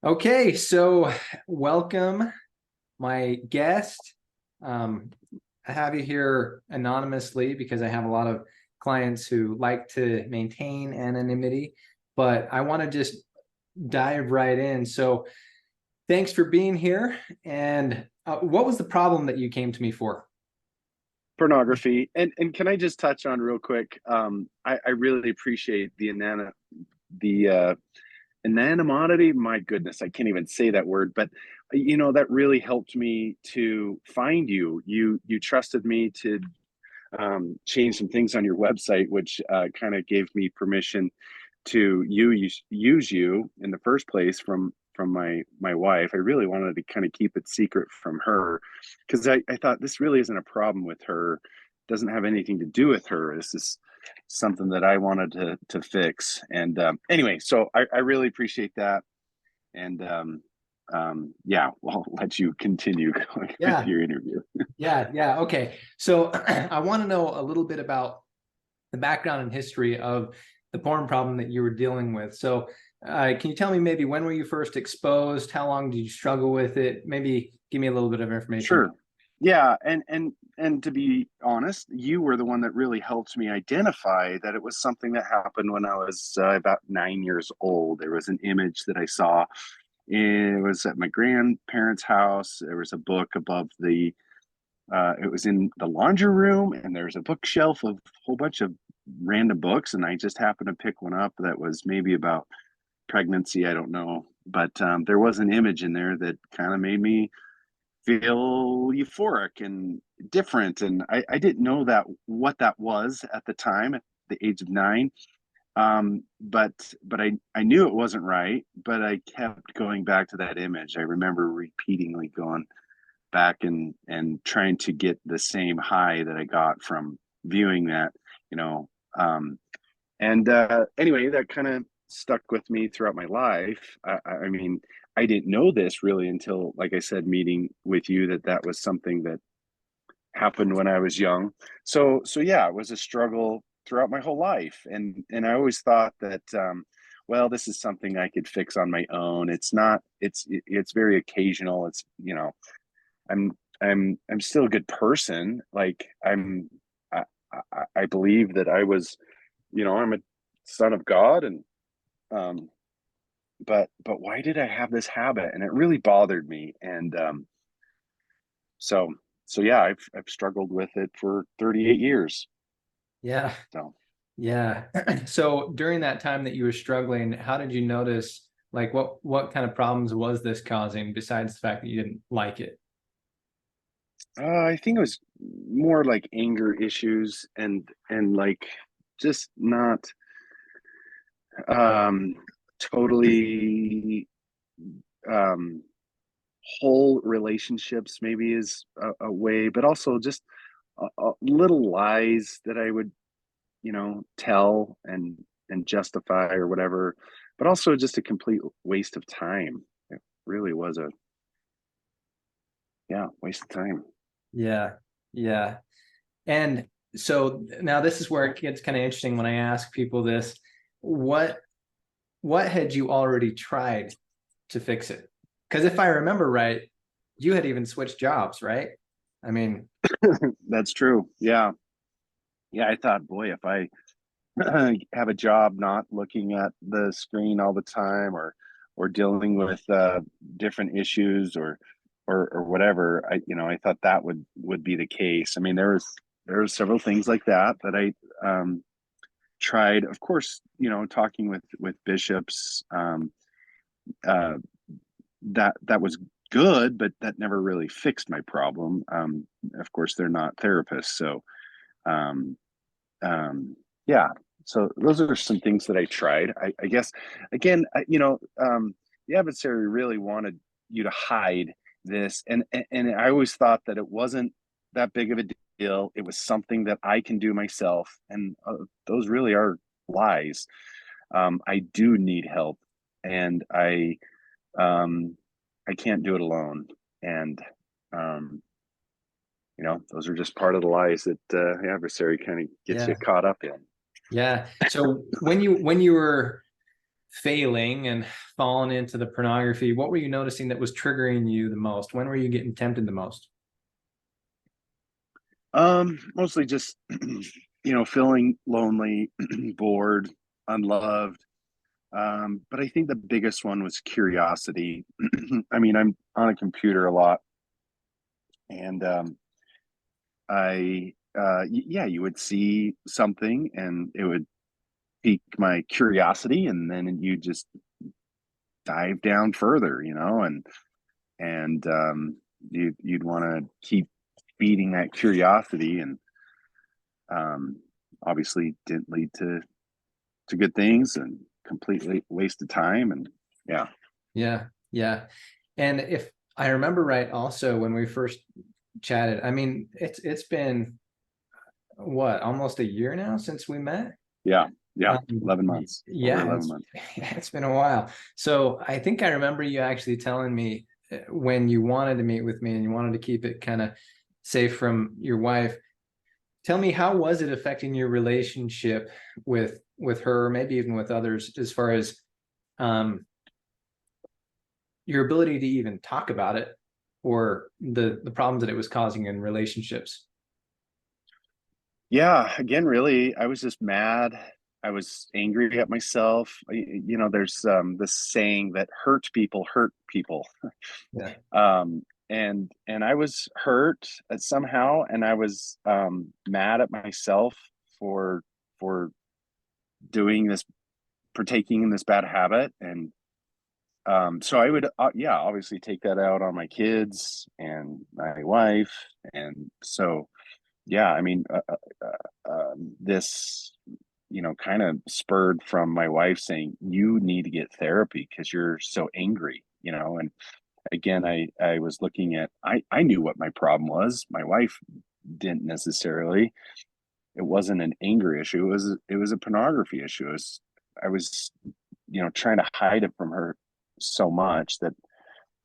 Okay, so welcome, my guest. I have you here anonymously because I have a lot of clients who like to maintain anonymity, but I want to just dive right in. So thanks for being here. And what was the problem that you came to me for? Pornography. And can I just touch on real quick? I really appreciate the anonymity. My goodness, I can't even say that word, but that really helped me to find you. You trusted me to change some things on your website, which kind of gave me permission to use you in the first place from my wife. I really wanted to kind of keep it secret from her because I thought this really isn't a problem with her. It doesn't have anything to do with her. This is something that I wanted to fix. And anyway, so I really appreciate that. And yeah, well, I'll let you continue going with Yeah, your interview. yeah. Okay. So I want to know a little bit about the background and history of the porn problem that you were dealing with. So, can you tell me maybe when were you first exposed? How long did you struggle with it? Maybe give me a little bit of information. Sure. Yeah, and to be honest, you were the one that really helped me identify that it was something that happened when I was about 9 years old. There was an image that I saw. It was at my grandparents' house. There was a book above the. It was in the laundry room, and there's a bookshelf of a whole bunch of random books, and I just happened to pick one up that was maybe about pregnancy. I don't know, but there was an image in there that kind of made me feel euphoric and different. And I didn't know that what that was at the time, at the age of 9. But I knew it wasn't right, but I kept going back to that image. I remember repeatedly going back and trying to get the same high that I got from viewing that, you know. And anyway, that kind of stuck with me throughout my life. I mean, I didn't know this really until, like I said, meeting with you, that was something that happened when I was young. So yeah, it was a struggle throughout my whole life, and I always thought that, well, this is something I could fix on my own. It's not. It's very occasional. It's I'm still a good person. Like I, I believe that I was, I'm a son of God, and um, but why did I have this habit? And it really bothered me. And so so yeah, I've struggled with it for 38 years. Yeah, So yeah. So during that time that you were struggling, how did you notice, like, what kind of problems was this causing besides the fact that you didn't like it? I think it was more like anger issues and like just not um totally um whole relationships maybe is a way, but also just little lies that I would, tell and justify or whatever, but also just a complete waste of time. It really was a, yeah, waste of time. Yeah, yeah. And so now this is where it gets kind of interesting when I ask people this. What what had you already tried to fix it? Because if I remember right, you had even switched jobs, right? I mean, That's true. Yeah. Yeah. I thought, boy, if I have a job not looking at the screen all the time, or dealing with different issues, or whatever, I thought that would be the case. I mean, there was several things like that I tried, of course, talking with bishops. Uh, that was good, but that never really fixed my problem. Of course, they're not therapists, so um, yeah. So those are some things that I tried. I guess, again, the adversary really wanted you to hide this, and I always thought that it wasn't that big of a deal. It was something that I can do myself, and those really are lies. I do need help, and um, I can't do it alone. And um, those are just part of the lies that the adversary kind of gets you yeah, caught up in. yeah. So when you were failing and falling into the pornography, what were you noticing that was triggering you the most? When were you getting tempted the most? Mostly just feeling lonely, bored, unloved. But I think the biggest one was curiosity. I mean, I'm on a computer a lot, and yeah, you would see something and it would pique my curiosity, and then you just dive down further, and you'd want to keep feeding that curiosity, and um, obviously didn't lead to good things and completely wasted time, and yeah. Yeah, yeah. And if I remember right, also when we first chatted, I mean, it's been what, almost a year now since we met? Yeah, yeah, 11 months, over Yeah, 11 months. it's been a while. So I think I remember you actually telling me when you wanted to meet with me and you wanted to keep it kind of safe from your wife. Tell me, how was it affecting your relationship with her, maybe even with others, as far as um, your ability to even talk about it, or the problems that it was causing in relationships? Yeah, again, really, I was just mad. I was angry at myself. There's this saying that hurt people. Yeah, And I was hurt somehow, and I was mad at myself for for doing this, partaking in this bad habit. And so I would, yeah, obviously take that out on my kids and my wife. And so, yeah, I mean, this, kind of spurred from my wife saying, you need to get therapy because you're so angry, and again, I was looking at, I knew what my problem was. My wife didn't necessarily. It wasn't an anger issue. It was a pornography issue. I was, trying to hide it from her so much that,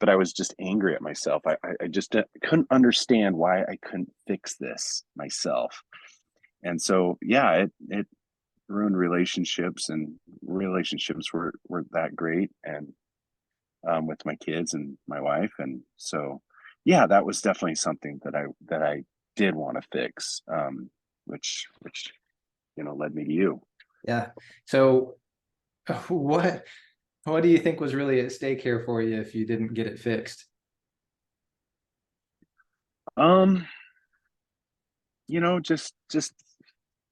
but I was just angry at myself. I just couldn't understand why I couldn't fix this myself. And so, yeah, it ruined relationships, and relationships weren't that great. And with my kids and my wife. And so, yeah, that was definitely something that I did want to fix, which led me to you. yeah. So what what do you think was really at stake here for you if you didn't get it fixed? Um, just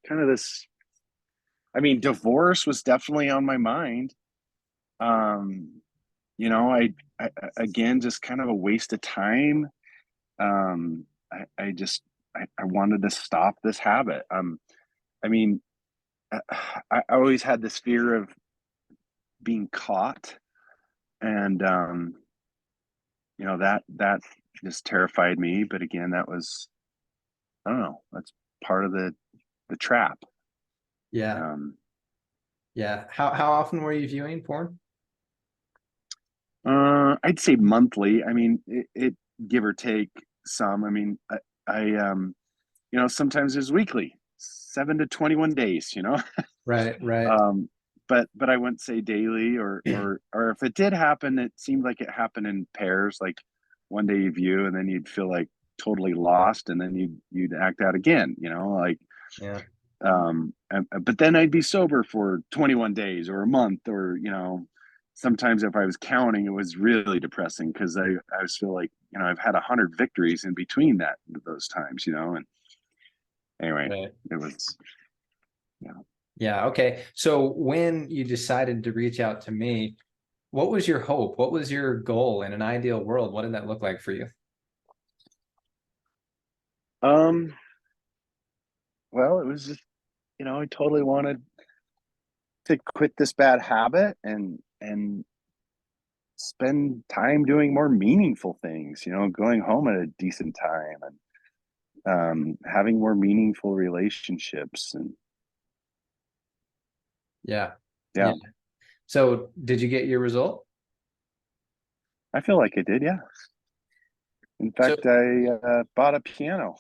kind of this. I mean, divorce was definitely on my mind. Um, I again, just kind of a waste of time. I just I wanted to stop this habit. I mean, I always had this fear of being caught, and that just terrified me. But again, that was, I don't know, that's part of the trap. Yeah, um yeah. How often were you viewing porn? I'd say monthly. I mean, it give or take some. I mean, I sometimes it's weekly, 7 to 21 days, Right, right. um but I wouldn't say daily, or if it did happen, it seemed like it happened in pairs. Like one day you view, and then you'd feel like totally lost, and then you'd act out again, like Yeah, but then I'd be sober for 21 days or a month, or sometimes if I was counting, it was really depressing because I was feel like, I've had 100 victories in between those times, and anyway, right. it was, you know Yeah, okay. So when you decided to reach out to me, what was your hope? What was your goal in an ideal world? What did that look like for you? um well, it was just, I totally wanted to quit this bad habit, and spend time doing more meaningful things, going home at a decent time, and having more meaningful relationships. And Yeah, yeah. yeah, So did you get your result? I feel like I did. Yeah. In So fact, I bought a piano.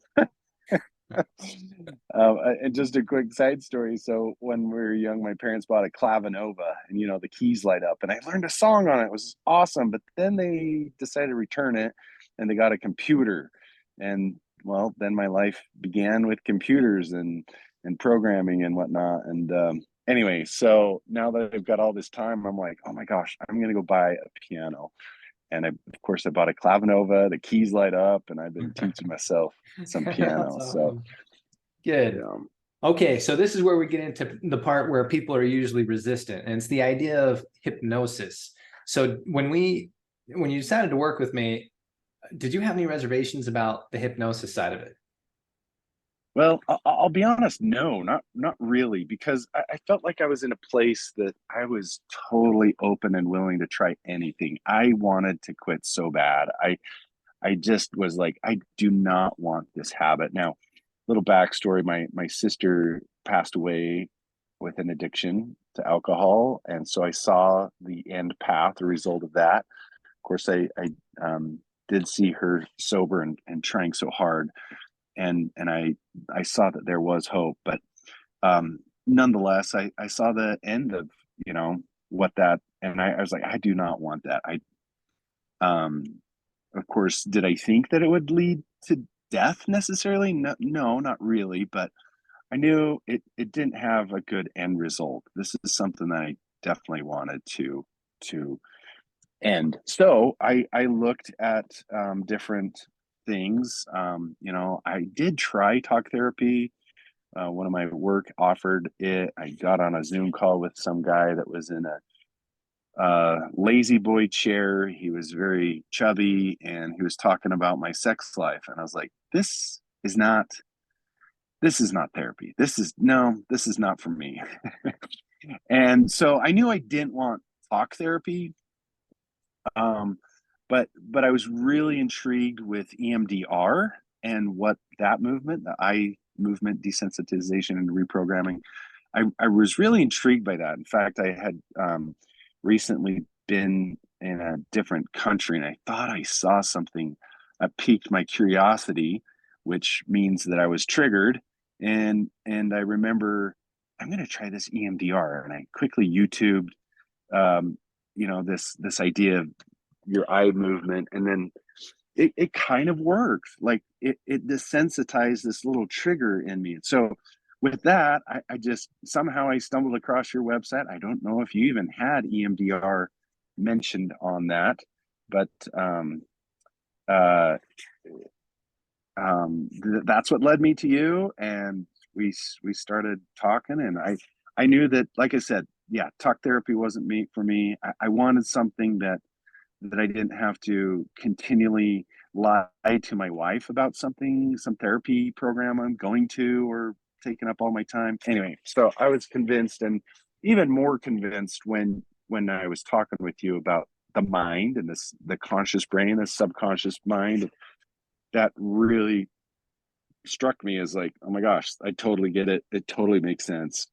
And just a quick side story. So when we were young, my parents bought a clavinova, and the keys light up, and I learned a song on it. It was awesome. But then they decided to return it, and they got a computer. And well, then my life began with computers and programming and whatnot. And anyway, so now that I've got all this time, I'm like, oh my gosh, I'm gonna go buy a piano. And of course, I bought a clavinova. The keys light up, and I've been teaching myself some That's piano. So awesome. Good. yeah. Okay, so this is where we get into the part where people are usually resistant, and it's the idea of hypnosis. So when you decided to work with me, did you have any reservations about the hypnosis side of it? Well, I'll be honest, no, not really, because I felt like I was in a place that I was totally open and willing to try anything. I wanted to quit so bad. I just was like, I do not want this habit. Now, little backstory, my sister passed away with an addiction to alcohol, and so I saw the end path, the result of that. Of course, I did see her sober and trying so hard, and I saw that there was hope, but nonetheless, I saw the end of what that, and I was like, I do not want that. I um of course, did I think that it would lead to death necessarily? No, no, not really, but I knew it didn't have a good end result. This is something that I definitely wanted to end. So I looked at different things. I did try talk therapy. One of my work offered it. I got on a Zoom call with some guy that was in a lazy boy chair. He was very chubby, and he was talking about my sex life. And I was like, this is not therapy. This is no, this is not for me. And so I knew I didn't want talk therapy. Um, but I was really intrigued with EMDR and what that movement, the eye movement desensitization and reprogramming. I was really intrigued by that. In fact, I had recently been in a different country, and I thought I saw something that piqued my curiosity, which means that I was triggered. And I remember, I'm going to try this EMDR, and I quickly YouTubed this idea of your eye movement, and then it kind of worked. Like it desensitized this little trigger in me. So with that, I just somehow I stumbled across your website. I don't know if you even had EMDR mentioned on that, but uh, that's what led me to you, and we started talking, and I knew that, like I said, yeah, talk therapy wasn't me for me. I wanted something that I didn't have to continually lie to my wife about something, some therapy program I'm going to, or taking up all my time. Anyway, so I was convinced, and even more convinced when I was talking with you about the mind and the conscious brain, the subconscious mind. That really struck me as like, oh my gosh, I totally get it. It totally makes sense.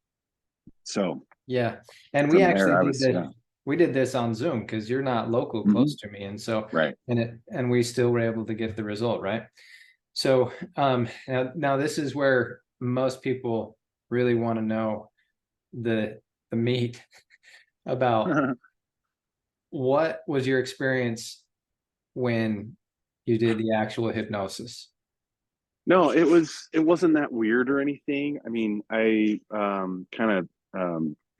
So Yeah. And we from there, actually I did was, this. yeah. We did this on Zoom because you're not local Mm-hmm. close to me. And so, Right. and we still were able to get the result, right? So now this is where most people really want to know the meat about what was your experience when you did the actual hypnosis. No, it wasn't that weird or anything. I mean, I kind of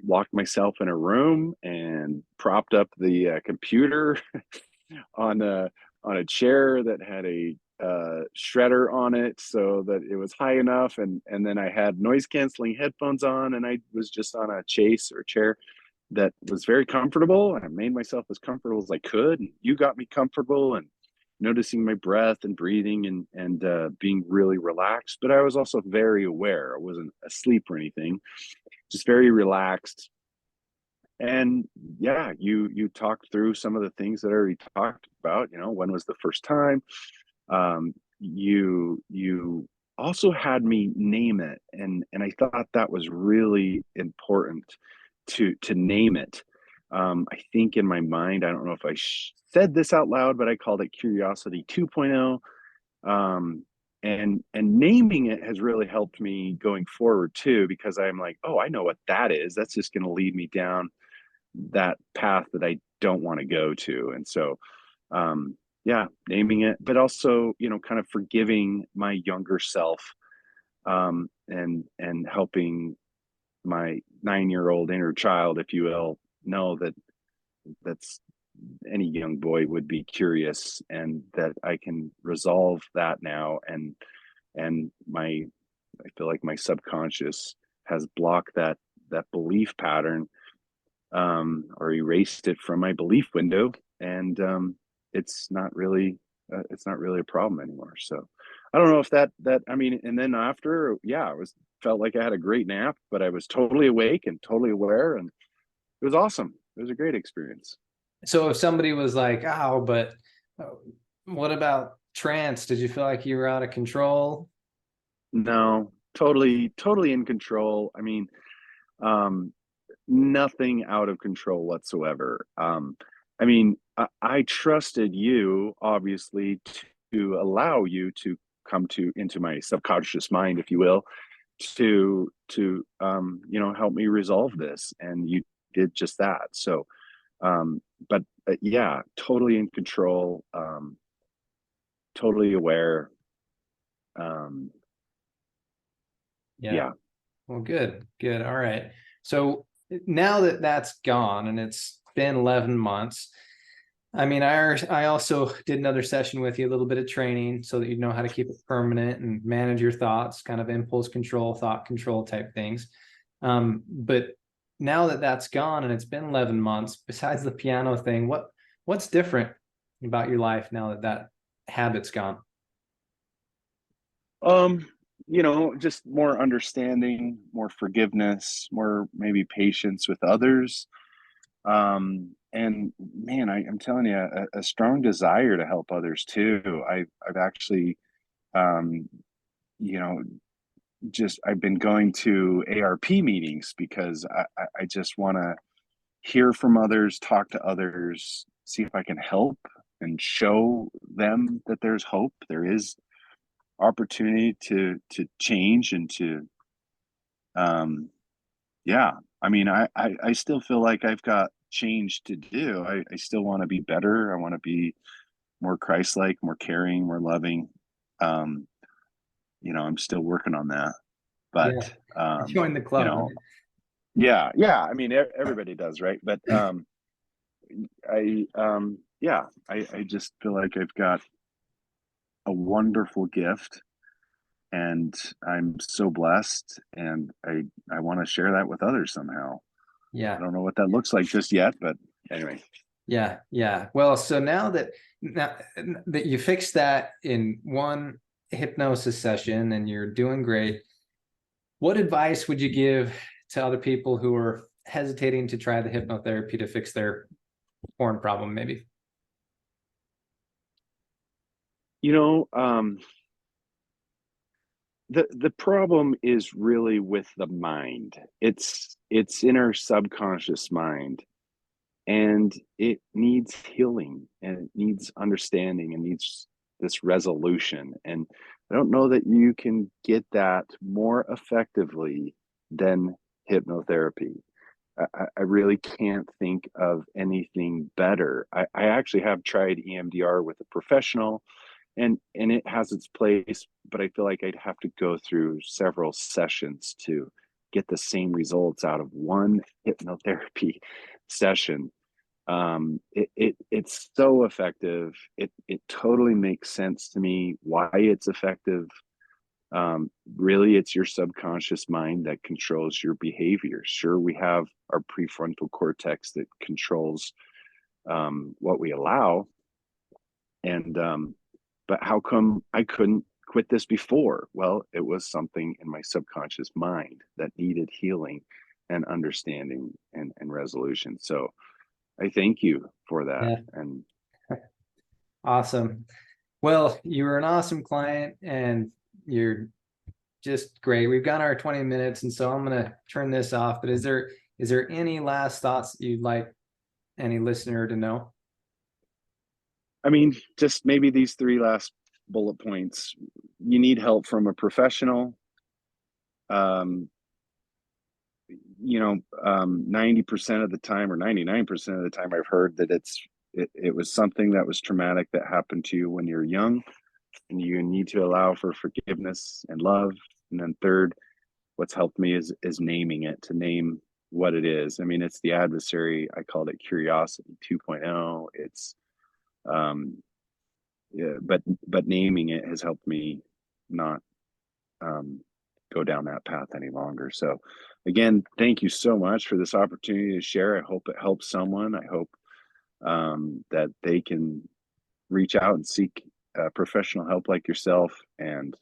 locked myself in a room and propped up the computer on a chair that had a shredder on it so that it was high enough, and then I had noise canceling headphones on, and I was just on a chase or chair that was very comfortable, and I made myself as comfortable as I could, and you got me comfortable, and noticing my breath and breathing, and being really relaxed. But I was also very aware. I wasn't asleep or anything, just very relaxed. And yeah, you talked through some of the things that I already talked about. When was the first time? You also had me name it, and I thought that was really important to name it. I think in my mind, I don't know if I said this out loud, but I called it Curiosity 2.0. and naming it has really helped me going forward too, because I'm like, oh, I know what that is. That's just going to lead me down that path that I don't want to go to. And so, yeah, naming it, but also, kind of forgiving my younger self, and helping my 9-year-old inner child, if you will, know that that's any young boy would be curious, and that I can resolve that now. And I feel like my subconscious has blocked that belief pattern, or erased it from my belief window, and it's not really it's not really a problem anymore. So I don't know if that I mean, and then after, yeah, it was felt like I had a great nap, but I was totally awake and totally aware, and it was awesome. It was a great experience. So if somebody was like, oh, but uh, what about trance? Did you feel like you were out of control? No, totally in control. I mean, um, nothing out of control whatsoever. I mean, I trusted you, obviously, to allow you to come to into my subconscious mind, if you will, to help me resolve this, and you did just that. So, but yeah, totally in control, totally aware. Um, Yeah. yeah. Well, good, good. All right. So now that that's gone and it's been 11 months, I mean, I also did another session with you, a little bit of training so that you know how to keep it permanent and manage your thoughts, kind of impulse control, thought control type things. But now that that's gone and it's been 11 months, besides the piano thing, what's different about your life now that that habit's gone? Um, just more understanding, more forgiveness, more maybe patience with others. And man, I'm telling you, a strong desire to help others too. I've actually, um, you know, just I've been going to ARP meetings because I just want to hear from others, talk to others, see if I can help and show them that there's hope. There is opportunity to change and to, um yeah, I mean, I still feel like I've got change to do. I still want to be better. I want to be more Christ-like, more caring, more loving. um I'm still working on that, Yeah, but join the club, right? yeah, I mean, everybody does, right? But yeah, I just feel like I've got a wonderful gift, and I'm so blessed, and I want to share that with others somehow. I Yeah. don't know what that looks like just yet, but anyway. Yeah, yeah. Well, so now that you fixed that in one hypnosis session and you're doing great, what advice would you give to other people who are hesitating to try the hypnotherapy to fix their porn problem, maybe? You know, the problem is really with the mind. It's in our subconscious mind, and it needs healing, and it needs understanding, and needs this resolution. And I don't know that you can get that more effectively than hypnotherapy. I really can't think of anything better. I actually have tried EMDR with a professional, and it has its place, but I feel like I'd have to go through several sessions to get the same results out of one hypnotherapy session. It's so effective. It totally makes sense to me why it's effective. Really, it's your subconscious mind that controls your behavior. Sure, we have our prefrontal cortex that controls, what we allow, and but how come I couldn't quit this before? Well, it was something in my subconscious mind that needed healing and understanding and resolution. So I thank you for that. Yeah, And awesome. Well, you were an awesome client and you're just great. We've got our 20 minutes, and so I'm gonna turn this off. But is there any last thoughts that you'd like any listener to know? I mean, just maybe these three last bullet points. You need help from a professional. 90% of the time, or 99% of the time, I've heard that it was something that was traumatic that happened to you when you're young, and you need to allow for forgiveness and love. And then third, what's helped me is naming it, to name what it is. I mean, it's the adversary. I called it curiosity 2.0. It's yeah, but naming it has helped me not go down that path any longer. So again, thank you so much for this opportunity to share. I hope it helps someone. I hope that they can reach out and seek professional help like yourself, and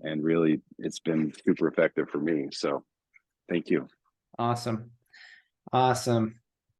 really it's been super effective for me. So thank you. Awesome. Awesome.